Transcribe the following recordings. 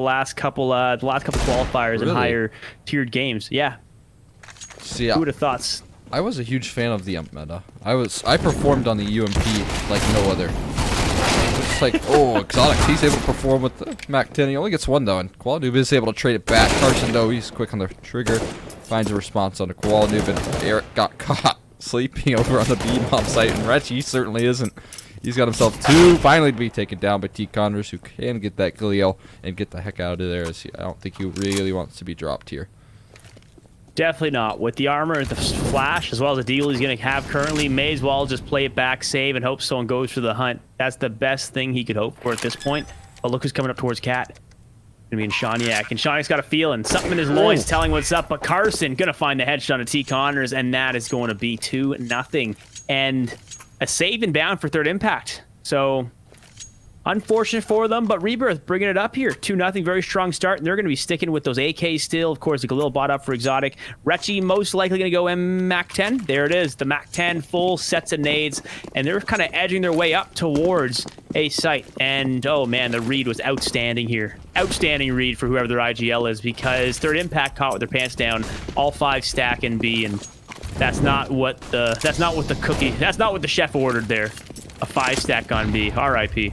the last couple qualifiers and higher tiered games. Yeah. See, who would have thought? I was a huge fan of the UMP meta. I performed on the UMP like no other. It's like, oh, Exotics, he's able to perform with the MAC-10. He only gets one though, and Koala Noob is able to trade it back. Carson though, he's quick on the trigger, finds a response on the Koala Noob, and Eric got caught sleeping over on the B-bomb site, and Retchy certainly isn't. He's got himself two, finally to be taken down by T. Connors, who can get that Galil and get the heck out of there, as I don't think he really wants to be dropped here. Definitely not. With the armor, the flash, as well as the deal he's going to have currently, may as well just play it back, save, and hope someone goes for the hunt. That's the best thing he could hope for at this point. But look who's coming up towards Cat. Gonna be in Shaniak, and Shaniak's got a feeling. Something in his loins telling what's up, but Carson gonna find the headshot of T. Connors, and that is going to be 2-0. And a save and bound for third impact. So, unfortunate for them, but Rebirth bringing it up here. 2-0, very strong start, and they're going to be sticking with those AKs still. Of course, the Galil bought up for Exotic. Retchy most likely going to go MAC-10. There it is, the MAC-10, full sets of nades, and they're kind of edging their way up towards a site. And, oh man, the read was outstanding here. Outstanding read for whoever their IGL is, because third impact caught with their pants down, all 5 stack in B, and that's not what the chef ordered there. A 5 stack on B. R.I.P.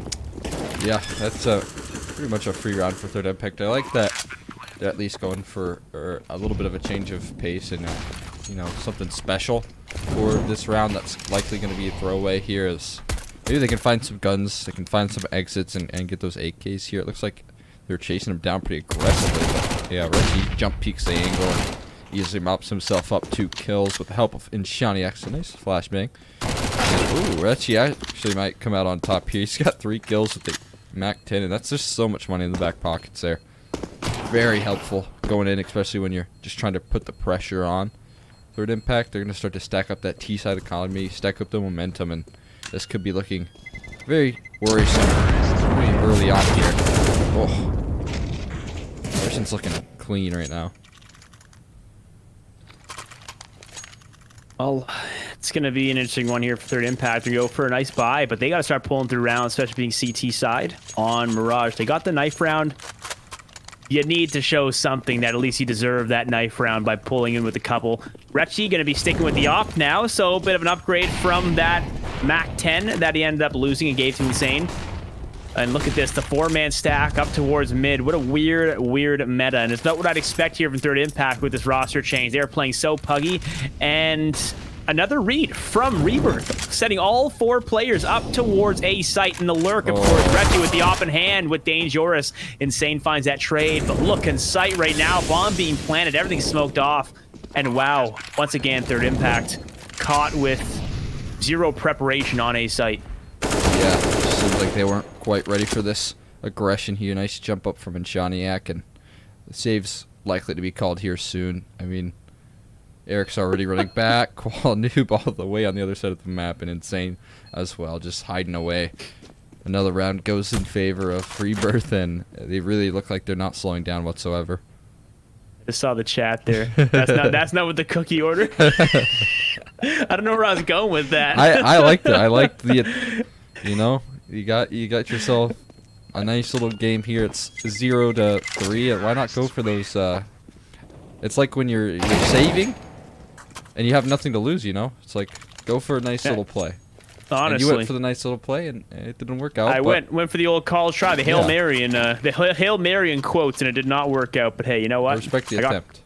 Yeah, that's pretty much a free round for third impact. I like that they're at least going for a little bit of a change of pace and you know, something special for this round. That's likely going to be a throwaway here. Is maybe they can find some guns, they can find some exits, and get those AKs here. It looks like they're chasing him down pretty aggressively. But yeah, Reggie jump peeks the angle and easily mops himself up 2 kills with the help of Inshani. A nice flashbang. Ooh, Retchy actually might come out on top here. He's got 3 kills with the MAC-10, and that's just so much money in the back pockets there. Very helpful going in, especially when you're just trying to put the pressure on. Third impact, they're going to start to stack up that T-side economy, stack up the momentum, and this could be looking very worrisome early on here. Oh, Carson's looking clean right now. Well, it's going to be an interesting one here for third impact. They go for a nice buy, but they got to start pulling through rounds, especially being CT side on Mirage. They got the knife round. You need to show something that at least you deserve that knife round by pulling in with a couple. Retchy going to be sticking with the op now, so a bit of an upgrade from that MAC-10 that he ended up losing and gave to Insane. And look at this, the 4-man stack up towards mid. What a weird meta. And it's not what I'd expect here from third impact with this roster change. They are playing so puggy. And another read from Rebirth, setting all 4 players up towards a site in the lurk. Of course, Retchy with the op in hand with Dangerous. Insane finds that trade. But look in sight right now. Bomb being planted. Everything's smoked off. And wow, once again, third impact caught with 0 preparation on a site. Yeah, seems like they weren't quite ready for this aggression here. Nice jump up from Inshaniak, and the save's likely to be called here soon. I mean, Eric's already running back. Koala Noob all the way on the other side of the map, and Insane as well, just hiding away. Another round goes in favor of Rebirth, and they really look like they're not slowing down whatsoever. I just saw the chat there. That's not what the cookie ordered. I don't know where I was going with that. I liked it. I liked the, you know, you got yourself a nice little game here. It's 0-3. Why not go for those? It's like when you're saving, and you have nothing to lose. You know, it's like go for a nice little play. Honestly, and you went for the nice little play, and it didn't work out. I went for the old college try, the Hail Mary, and the Hail Mary in quotes, and it did not work out. But hey, you know what? I respect the attempt.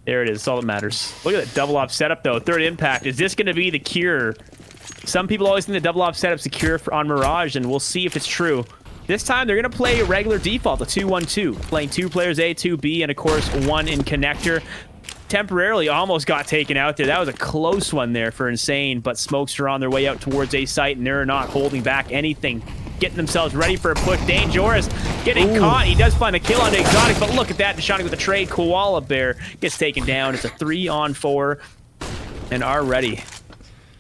There it is. That's all that matters. Look at that double op setup, though. Third impact. Is this going to be the cure? Some people always think the double op setup's the cure on Mirage, and we'll see if it's true. This time, they're going to play a regular default, a 2-1-2, playing 2 players A, 2 B, and of course, 1 in connector. Temporarily almost got taken out there. That was a close one there for Insane, but smokes are on their way out towards a site, and they're not holding back anything. Getting themselves ready for a push. Dangerous getting caught. He does find a kill on the Exotic, but look at that. Deshani with the trade. Koala Bear gets taken down. It's a 3-on-4, and already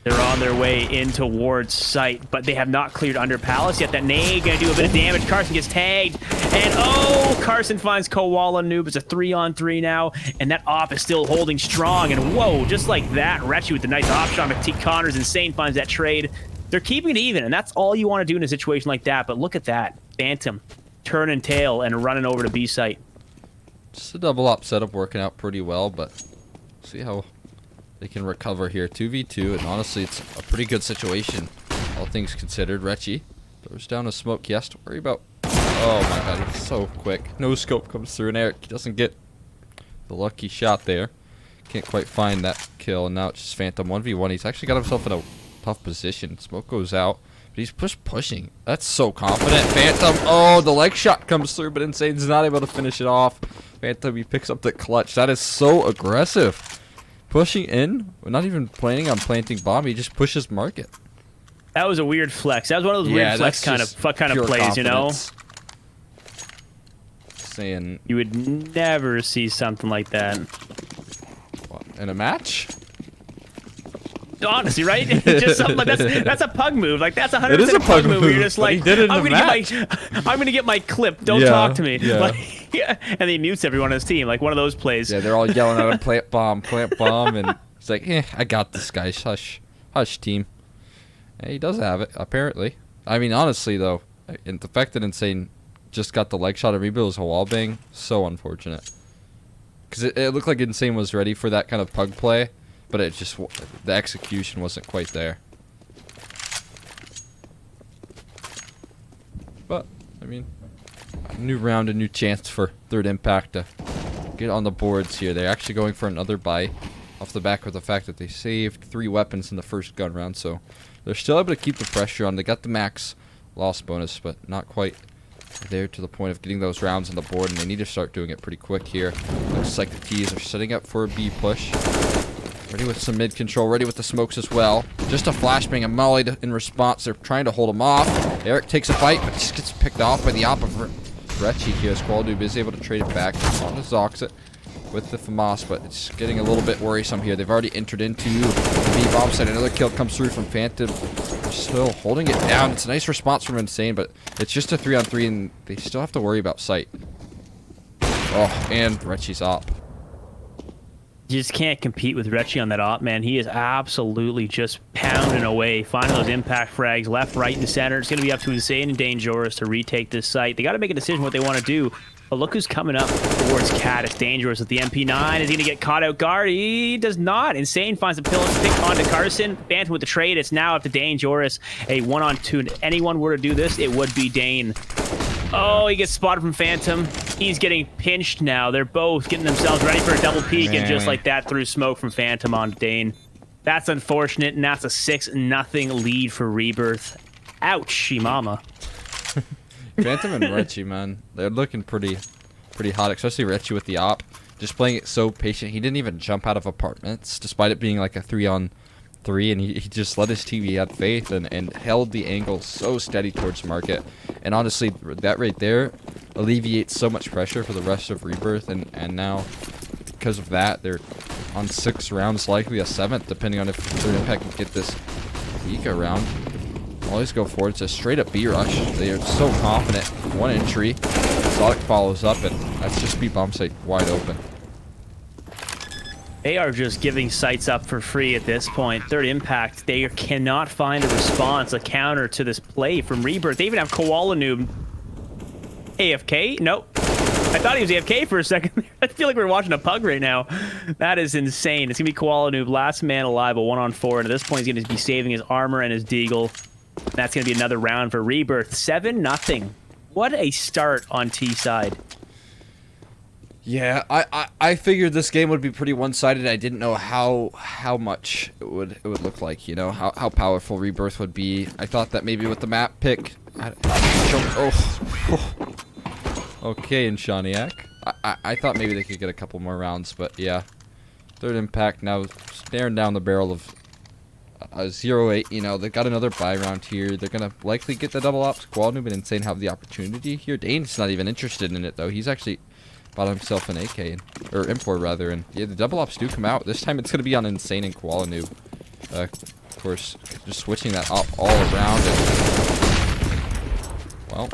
they're on their way in towards site, but they have not cleared under Palace yet. That nade gonna do a bit of damage. Carson gets tagged, and oh, Carson finds Koala Noob. It's a 3-on-3 now, and that op is still holding strong, and whoa, just like that, Retchy with the nice op shot. T. Connors Insane finds that trade. They're keeping it even, and that's all you want to do in a situation like that, but look at that. Phantom turn and tail and running over to B site. Just a double op setup working out pretty well, but see how they can recover here. 2v2, and honestly, it's a pretty good situation, all things considered. Retchy throws down a smoke. He has to worry about... Oh my god, he's so quick. No scope comes through, and Eric doesn't get the lucky shot there. Can't quite find that kill, and now it's just Phantom 1v1. He's actually got himself in a tough position. Smoke goes out, but he's pushing. That's so confident. Phantom, oh, the leg shot comes through, but Insane's not able to finish it off. Phantom, he picks up the clutch. That is so aggressive. Pushing in, we're not even planning on planting bomb. He just pushes market. That was a weird flex. That was one of those weird flex kind of plays, confidence. you know? Saying you would never see something like that. What, in a match? Honestly, right? Just something like that's a pug move. Like that's 100% a pug move. Where you're just like, he did it in I'm gonna get my clip. Don't talk to me. Yeah. Like, yeah. And he mutes everyone on his team. Like one of those plays. Yeah, they're all yelling at him, plant bomb, and it's like, I got this, guys. Hush, team. And he does have it, apparently. I mean, honestly, though, and the fact that Insane just got the leg shot and rebuild as a wall bang, so unfortunate. Because it looked like Insane was ready for that kind of pug play, but it just, the execution wasn't quite there. But, I mean, a new round, a new chance for Third Impact to get on the boards here. They're actually going for another buy off the back of the fact that they saved 3 weapons in the first gun round, so they're still able to keep the pressure on. They got the max loss bonus, but not quite there to the point of getting those rounds on the board, and they need to start doing it pretty quick here. Looks like the T's are setting up for a B push. Ready with some mid control, ready with the smokes as well. Just a flashbang, a molly in response. They're trying to hold him off. Eric takes a fight, but just gets picked off by the op of Retchy here. Squall is able to trade it back on the Zoxit with the FAMAS, but it's getting a little bit worrisome here. They've already entered into the B bomb site. Another kill comes through from Phantom. They're still holding it down. It's a nice response from Insane, but it's just a 3-on-3, and they still have to worry about sight. Oh, and Retchy's op. You just can't compete with Retchy on that op, man. He is absolutely just pounding away, finding those impact frags left, right, and center. It's going to be up to Insane and Dangerous to retake this site. They got to make a decision what they want to do. But look who's coming up towards Cat. It's Dangerous with the MP9. Is he going to get caught out guard? He does not. Insane finds the pill and pick onto Carson. Phantom with the trade. It's now up to Dangerous. A 1-on-2. If anyone were to do this, it would be Dane. Oh, he gets spotted from Phantom. He's getting pinched now. They're both getting themselves ready for a double peek, and just like that, threw smoke from Phantom on Dane. That's unfortunate, and that's a 6-0 lead for Rebirth. Ouch, mama. Phantom and Retchy, man, they're looking pretty hot, especially Retchy with the op. Just playing it so patient. He didn't even jump out of apartments, despite it being like a 3-on-3, and he just let his TV have faith and held the angle so steady towards market. And honestly, that right there alleviates so much pressure for the rest of Rebirth, and now, because of that, they're on 6 rounds, likely a 7th, depending on if Third Impact can get this Vika round. Always go forward. It's a straight-up B rush. They are so confident. 1 entry. Exotic follows up, and that's just B bomb site wide open. They are just giving sites up for free at this point. Third Impact, they cannot find a response, a counter to this play from Rebirth. They even have Koala Noob AFK? Nope. I thought he was AFK for a second. I feel like we're watching a pug right now. That is insane. It's going to be Koala Noob, last man alive, a 1-on-4. And at this point, he's going to be saving his armor and his deagle. That's going to be another round for Rebirth. 7-0. What a start on T side. Yeah, I figured this game would be pretty one-sided. I didn't know how much it would look like, you know, how powerful Rebirth would be. I thought that maybe with the map pick, okay, and Shaniak. I thought maybe they could get a couple more rounds, but yeah. Third Impact now staring down the barrel of a 0-8. You know, they got another buy round here. They're gonna likely get the double ops. Squall Noob and Insane have the opportunity here. Dane's not even interested in it though. He's actually bought himself an AK, or M4 rather, and yeah, the double ops do come out. This time it's gonna be on Insane and Koala Noob. Of course, just switching that op all around, and well,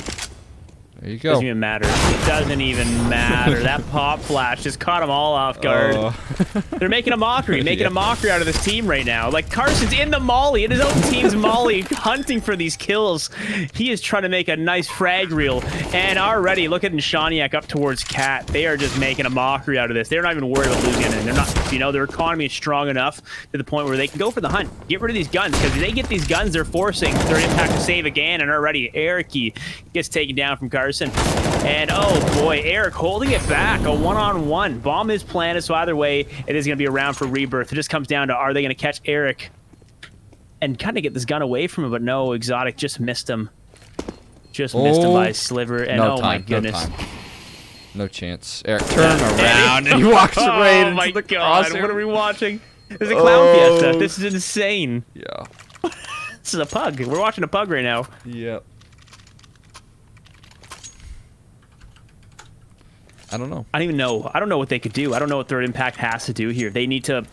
There you go. Doesn't even matter. It doesn't even matter. That pop flash just caught them all off guard. They're making a mockery, making a mockery out of this team right now. Like, Carson's in the molly, in his own team's molly, hunting for these kills. He is trying to make a nice frag reel. And already, look at Nshaniak up towards Cat. They are just making a mockery out of this. They're not even worried about losing it. And they're not, you know, their economy is strong enough to the point where they can go for the hunt. Get rid of these guns, because if they get these guns, they're forcing their impact to save again. And already, Eric gets taken down from Carson. And oh boy, Eric holding it back, a one-on-one. Bomb is planted, so either way, it is going to be a round for Rebirth. It just comes down to, are they going to catch Eric and kind of get this gun away from him? But no, Exotic just missed him. Just missed him by a sliver. And no oh time, my goodness. No chance. Eric turned around and he walks right into the God, crosshair. what are we watching? This is a clown fiesta. This is insane. Yeah. This is a pug. We're watching a pug right now. Yep. I don't know. I don't even know. I don't know what they could do. I don't know what Third Impact has to do here. They need to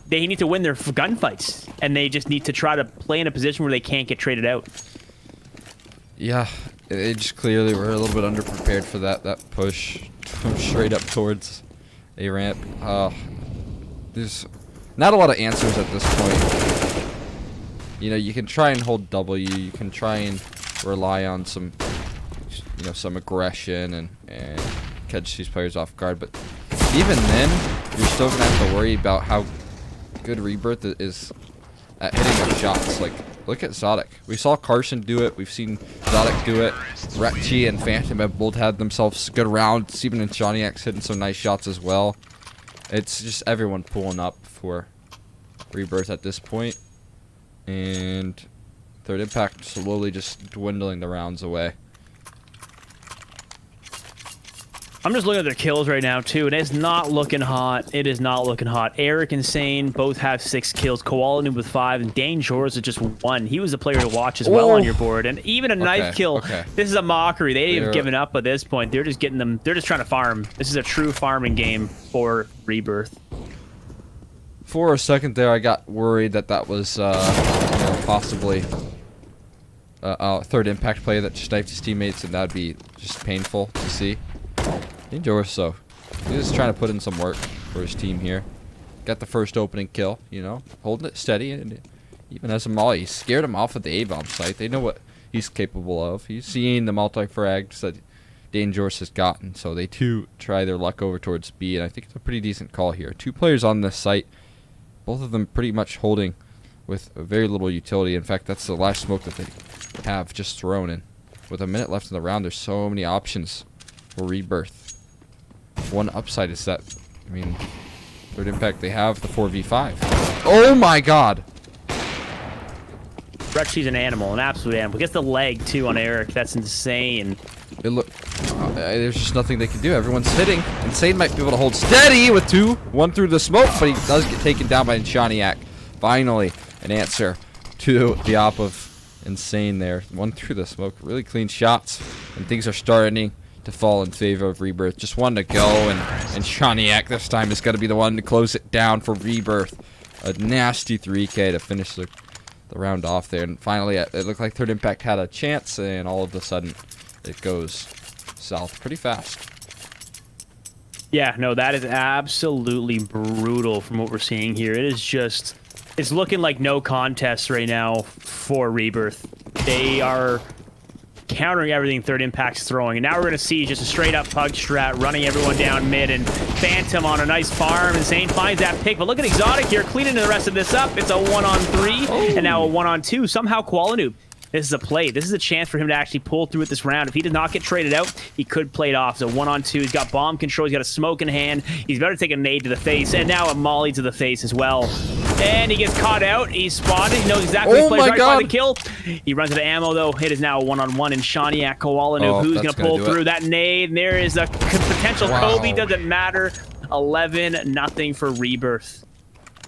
they need to win their gunfights, and they just need to try to play in a position where they can't get traded out. Yeah, they just clearly were a little bit underprepared for that push straight up towards a ramp. There's not a lot of answers at this point. You know, you can try and hold W. You can try and rely on some, you know, some aggression and catch these players off guard. But even then, you're still gonna have to worry about how good Rebirth is at hitting their shots. Like, look at Zodic. We saw Carson do it. We've seen Zodic do it. Rekchi and Phantom have both had themselves good rounds. Even Nshaniak's hitting some nice shots as well. It's just everyone pulling up for Rebirth at this point. And Third Impact slowly just dwindling the rounds away. I'm just looking at their kills right now, too, and it's not looking hot. It is not looking hot. Eric and Sane both have 6 kills. Koala Noob with 5, and Dane Shores with just 1. He was a player to watch as well on your board. And even a knife kill. Okay. This is a mockery. They ain't even given up at this point. They're just getting them. They're just trying to farm. This is a true farming game for Rebirth. For a second there, I got worried that was you know, possibly a Third Impact play that just knifed his teammates, and that'd be just painful to see. So he's just trying to put in some work for his team here. Got the first opening kill, you know, holding it steady, and even as a molly, he scared him off at the A-bomb site. They know what he's capable of. He's seeing the multi-frags that Dangerous has gotten, so they too try their luck over towards B, and I think it's a pretty decent call here. 2 players on this site, both of them pretty much holding with very little utility. In fact, that's the last smoke that they have just thrown in. With a minute left in the round, there's so many options for Rebirth. One upside is that, I mean, Third Impact, they have the 4v5. Oh my god! Rekchi's an animal, an absolute animal. Gets the leg, too, on Eric. That's insane. There's just nothing they can do. Everyone's hitting. Insane might be able to hold steady with 2. 1 through the smoke, but he does get taken down by Nshaniak. Finally, an answer to the op of Insane there. 1 through the smoke. Really clean shots. And things are starting to fall in favor of Rebirth. Just 1 to go, and Nshaniak this time is going to be the one to close it down for Rebirth. A nasty 3K to finish the round off there. And finally, it looked like Third Impact had a chance, and all of a sudden, it goes south pretty fast. Yeah, no, that is absolutely brutal from what we're seeing here. It is just, it's looking like no contest right now for Rebirth. They are countering everything Third Impact's throwing. And now we're going to see just a straight-up pug strat running everyone down mid, and Phantom on a nice farm. Insane finds that pick, but look at Exotic here cleaning the rest of this up. It's a 1-on-3, and now a 1-on-2. Somehow Koala Noob. This is a play. This is a chance for him to actually pull through with this round. If he does not get traded out, he could play it off. So 1-on-2. He's got bomb control. He's got a smoke in hand. He's about to take a nade to the face, and now a molly to the face as well. And he gets caught out. He's spotted. He knows exactly what plays right by the kill. He runs out of ammo, though. It is now a 1-on-1, and Nshaniak Koala Noob, who's going to pull through that nade. And there is a potential Kobe. Doesn't matter. 11-0 for Rebirth.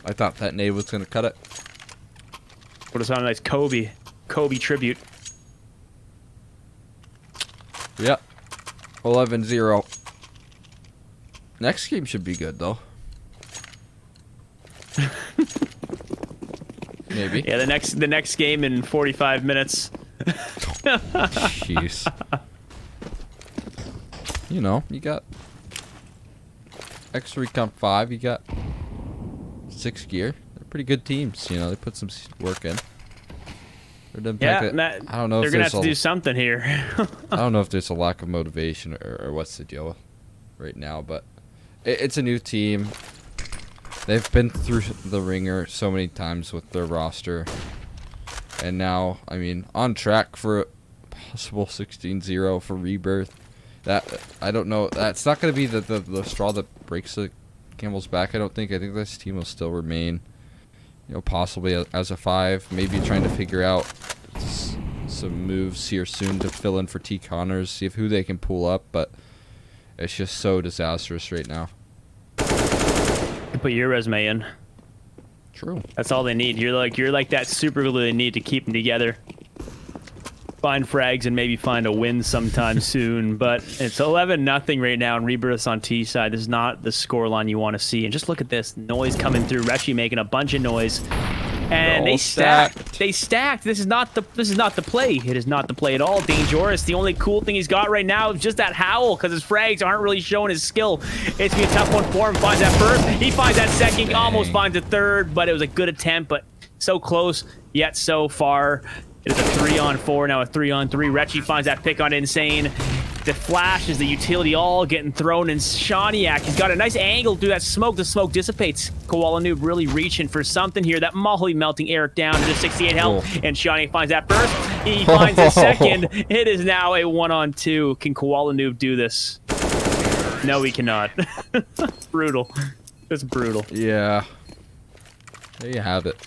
I thought that nade was going to cut it. Would have sounded nice. Kobe tribute. Yep. 11-0. Next game should be good, though. Maybe. Yeah, the next game in 45 minutes. Jeez. you know, you got ex-Recon 5, you got 6 Gear. They're pretty good teams, you know, they put some work in. Yeah, I don't know they're if gonna there's have to do something here. I don't know if there's a lack of motivation or what's the deal right now, but it's a new team. They've been through the ringer so many times with their roster, and now, I mean, on track for a possible 16-0 for Rebirth. That, I don't know. That's not going to be the straw that breaks the camel's back. I don't think. I think this team will still remain, you know, possibly as a 5. Maybe trying to figure out some moves here soon to fill in for T. Connors, see if who they can pull up. But it's just so disastrous right now. You put your resume in. True. That's all they need. You're like that super glue they need to keep them together. Find frags and maybe find a win sometime soon. But it's 11-0 right now, and Rebirth's on T side. This is not the scoreline you want to see. And just look at this noise coming through. Rechi making a bunch of noise, and they stacked. They stacked. This is not the play. It is not the play at all. Dangerous. The only cool thing he's got right now is just that howl, because his frags aren't really showing his skill. It's gonna be a tough one for him. Finds that first. He finds that second. Dang. Almost finds a third, but it was a good attempt. But so close yet so far. It is a 3-on-4, now a 3-on-3. Rechi finds that pick on Insane. The flash is the utility all getting thrown in Shaniak. He's got a nice angle through that smoke. The smoke dissipates. Koala Noob really reaching for something here. That Molly melting Eric down to 68 health. Oh. And Shaniak finds that first. He finds the second. It is now a 1-on-2. Can Koala Noob do this? No, he cannot. Brutal. It's brutal. Yeah. There you have it.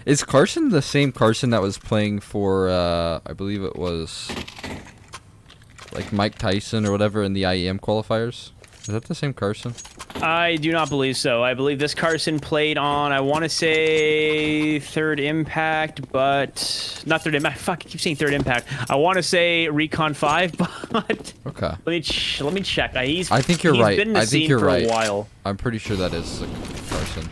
Is Carson the same Carson that was playing for, I believe it was, like, Mike Tyson or whatever in the IEM qualifiers? Is that the same Carson? I do not believe so. I believe this Carson played on, I want to say, Third Impact, but... Not Third Impact. Fuck, I keep saying Third Impact. I want to say Recon 5, but... Okay. Let me check. I think you're right. He's been in the scene for a while. I'm pretty sure that is the Carson.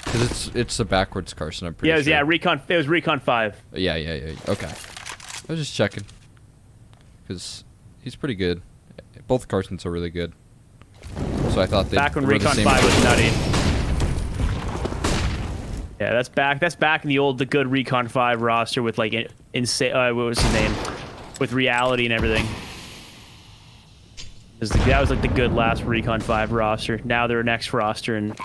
Because it's the backwards Carson, I'm pretty sure. Yeah, Recon. It was Recon 5. Yeah. Okay. I was just checking. Because he's pretty good. Both Carsons are really good. So I thought they back when Recon 5 was nutty. Yeah, that's back in the good Recon 5 roster with like insane. What was his name? With reality and everything. That was like the good last Recon 5 roster. Now they're an X roster, and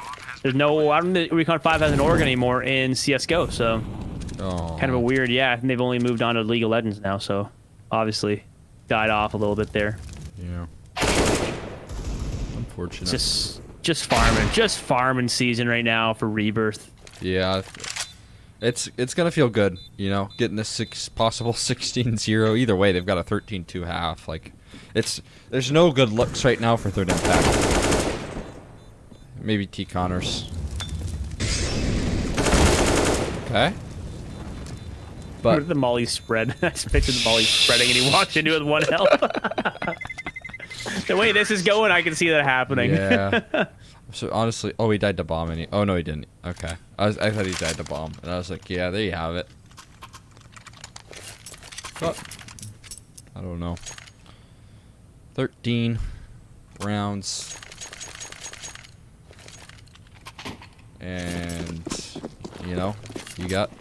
there's no. I don't think Recon 5 has an org anymore in CsGo, so kind of a weird. Yeah, and they've only moved on to League of Legends now, so obviously died off a little bit there. Yeah. Unfortunate. Just farming season right now for Rebirth. Yeah. It's gonna feel good, you know, getting this possible 16-0. Either way, they've got a 13-2 half. Like, there's no good looks right now for Third Impact. Maybe T. Connors. Okay. But the Molly spread. I just pictured the Molly spreading, and he walked into it with 1 health. The way this is going, I can see that happening. Yeah. So honestly, oh, he died to bomb, and oh no, he didn't. Okay, I thought he died to bomb, and I was like, yeah, there you have it. But I don't know. 13 rounds, and you know, you got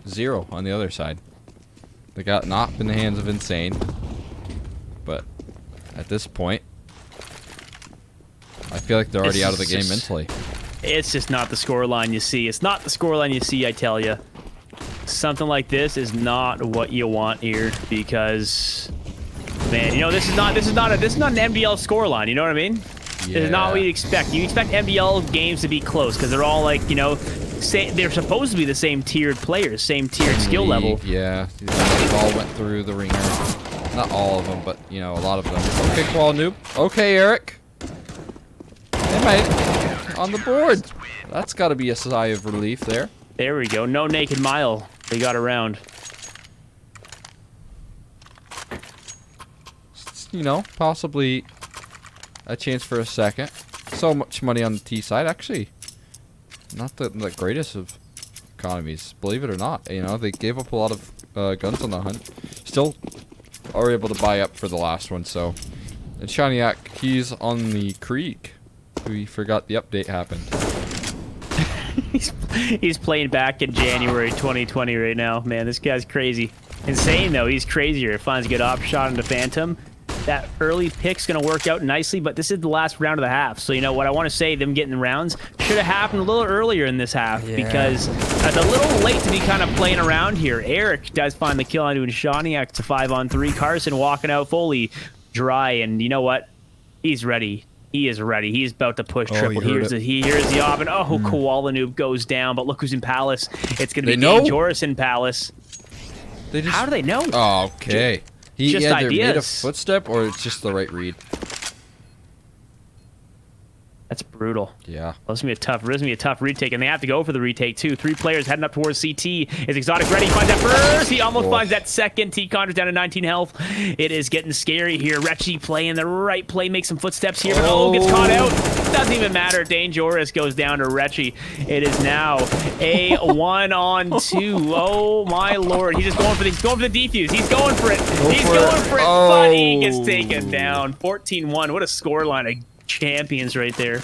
0 on the other side. They got knocked in the hands of Insane, but at this point, I feel like they're already out of the game mentally. It's just not the scoreline you see. It's not the scoreline you see, I tell you. Something like this is not what you want here, because, man, you know, this is not an MDL scoreline. You know what I mean? Yeah. This is not what you expect. You expect MDL games to be close because they're all like, you know, they're supposed to be the same tiered players, same tiered skill level. Yeah, they all went through the ringer. Not all of them, but you know, a lot of them. Okay, Koala Noob. Okay, Eric. They made on the board. That's got to be a sigh of relief there. There we go. No naked mile. They got around. You know, possibly a chance for a second. So much money on the T side. Actually, not the greatest of economies, believe it or not. You know, they gave up a lot of guns on the hunt. Still are able to buy up for the last one, so And Shaniak, he's on the creek. We forgot the update happened. He's playing back in January 2020 right now. Man, this guy's crazy. Insane, though. He's crazier. Finds a good op shot into Phantom. That early pick's going to work out nicely, but this is the last round of the half. So, you know, what I want to say, them getting the rounds should have happened a little earlier in this half because it's a little late to be kind of playing around here. Eric does find the kill onto Shaniak to 5-on-3. Carson walking out fully dry, and you know what? He's ready. He is ready. He's about to push triple. He hears the op, and Koala Noob goes down, but look who's in Palace. It's going to be Dangerous in Palace. How do they know? Oh, okay. He just either made a ideas. footstep or it's just the right read. That's brutal. Yeah. Well, this is gonna be a tough retake, and they have to go for the retake too. 3 players heading up towards CT. Is Exotic ready? He finds that first. He almost finds that second. T-Connor's down to 19 health. It is getting scary here. Retchy playing the right play, makes some footsteps here, but gets caught out. Doesn't even matter. Dangerous goes down to Retchy. It is now a 1-on-2. Oh my lord! He's just going for the defuse. He's going for it. But he gets taken down. 14-1. What a scoreline of champions right there.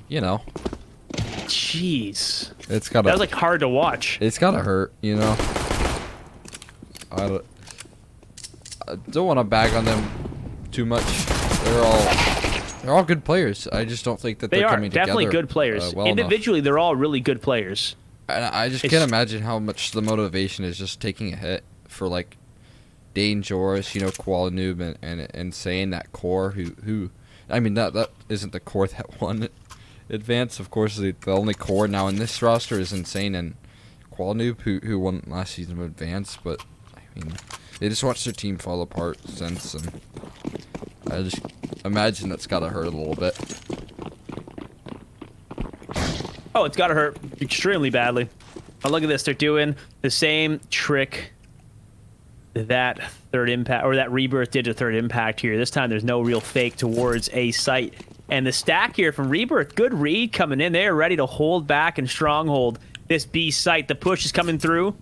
You know. Jeez. It's gotta. That was like hard to watch. It's gotta hurt, you know. I don't want to bag on them too much. They're all good players. I just don't think that they're coming together. Definitely good players. Individually, they're all really good players. And I just can't imagine how much the motivation is just taking a hit for like Dangerous, you know, Koala Noob and saying that core who I mean that isn't the core that won Advance. Of course, the only core now in this roster is Insane and Koala Noob who won last season of Advance, but I mean they just watched their team fall apart since, and I just imagine that's gotta hurt a little bit. Oh, it's gotta hurt extremely badly. But look at this, they're doing the same trick that third impact or that Rebirth did to third impact here. This time there's no real fake towards a site, and the stack here from Rebirth, good read coming in. They're ready to hold back and stronghold this B site. The push is coming through.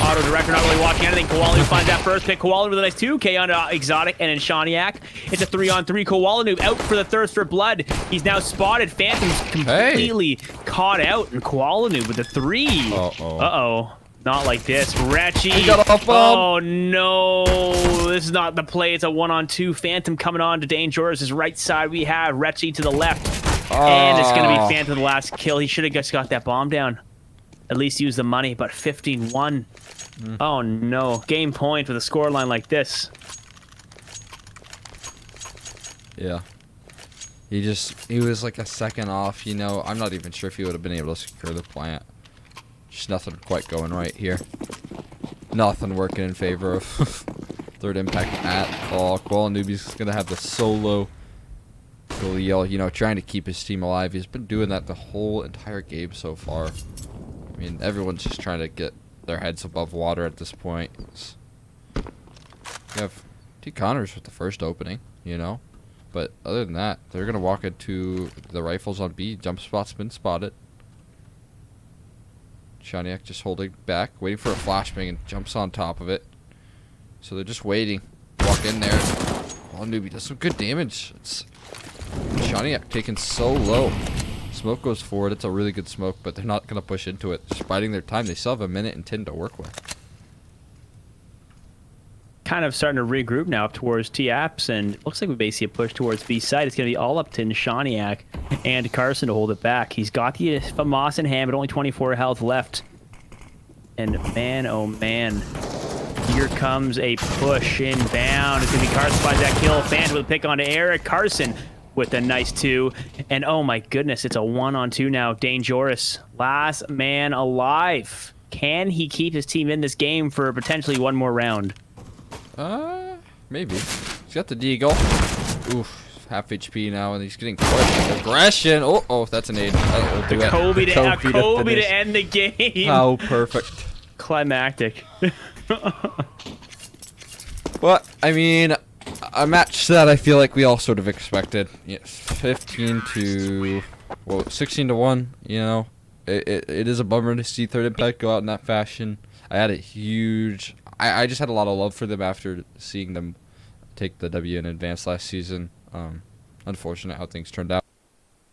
Auto director not really watching anything. Koala finds that first pick. Koala with a nice 2K on Exotic and then Shaniak. It's a 3-on-3. Koala Noob out for the thirst for blood. He's now spotted. Phantom's completely caught out, and Koala Noob with the 3. Uh-oh. Not like this. Retchy. Oh, no. This is not the play. It's a 1-on-2. Phantom coming on to Dangerous' right side. We have Retchy to the left. And it's going to be Phantom the last kill. He should have just got that bomb down. At least use the money, but 15-1. Oh, no. Game point with a scoreline like this. Yeah. He was like a second off, you know. I'm not even sure if he would have been able to secure the plant. Just nothing quite going right here. Nothing working in favor of third impact at all. Koala Noobie's gonna have the solo Galil, you know, trying to keep his team alive. He's been doing that the whole entire game so far. I mean, everyone's just trying to get their heads above water at this point. You have T. Connors with the first opening, you know. But other than that, they're gonna walk into the rifles on B. Jump spot's been spotted. Shaniak just holding back, waiting for a flashbang, and jumps on top of it. So they're just waiting. Walk in there. Oh, Newbie does some good damage. It's Shaniak taken so low. Smoke goes forward. It's a really good smoke, but they're not going to push into it. Just biding their time. They still have 1:10 to work with. Kind of starting to regroup now up towards T-Apps, and it looks like we basically push towards B side. It's going to be all up to Shaniak and Carson to hold it back. He's got the FAMAS in hand, but only 24 health left. And man, oh man, here comes a push inbound. It's going to be Carson finds that kill. Phantom with a pick onto Eric. Carson with a nice 2. And oh my goodness, it's a 1-on-2 now. Dangerous, last man alive. Can he keep his team in this game for potentially one more round? Maybe. He's got the deagle. Oof, half HP now, and he's getting pushed. Aggression. Oh, that's an aid. The Kobe to end the game. How perfect. Climactic. Well, I mean, a match that I feel like we all sort of expected. Yes, 15 to, well, 16 to 1. You know, it is a bummer to see third impact go out in that fashion. I I just had a lot of love for them after seeing them take the W in advance last season. Unfortunate how things turned out.